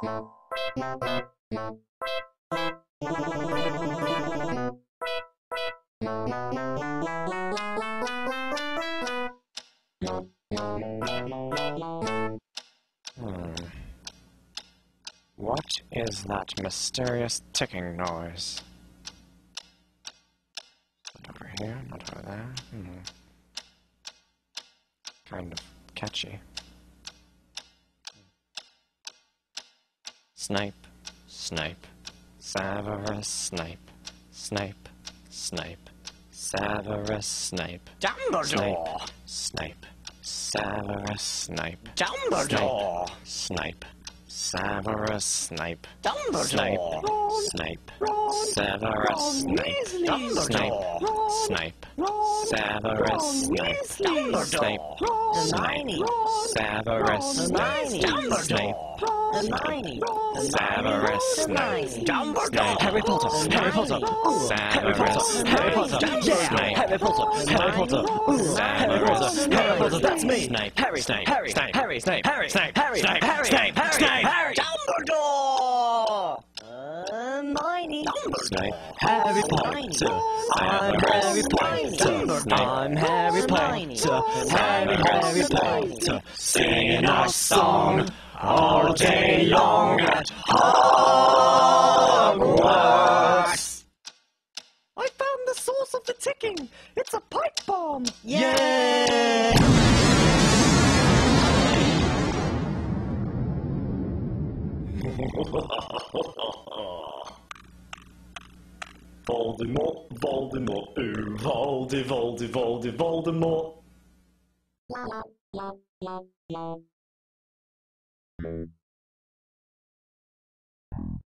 What is that mysterious ticking noise? Not over here, not over there. Kind of catchy. Snipe, snipe, Severus Snape, Snape, Snape, Severus Snape, Dumbledore! Snape, Severus Snape, Dumbledore! Snape, Severus Snape, Dumbledore! Snape, Severus Snape, Snape, Snape, Severus Snape, Snape, Hermione! Severus Snape, Snape, Hermione! Severus Snape, Dumbledore! Harry Potter, Harry Potter, Severus Harry Potter! Yeah! Harry Potter! Harry Potter! Harry Potter! Harry Potter! That's me! Snape, Harry! Snape, Harry! Snape, Harry! Snape, Harry! Snape, Harry! Snape, Harry! Snape, Harry! Snape, Harry! Dumbledore! Hermione! Snape, Harry Potter! I'm Harry Potter! I'm Harry Potter! Harry Potter! singing our song all day long at Hogwarts! I found the source of the ticking! It's a pipe bomb! Yay! Voldemort, Voldemort, ooh, Voldemort.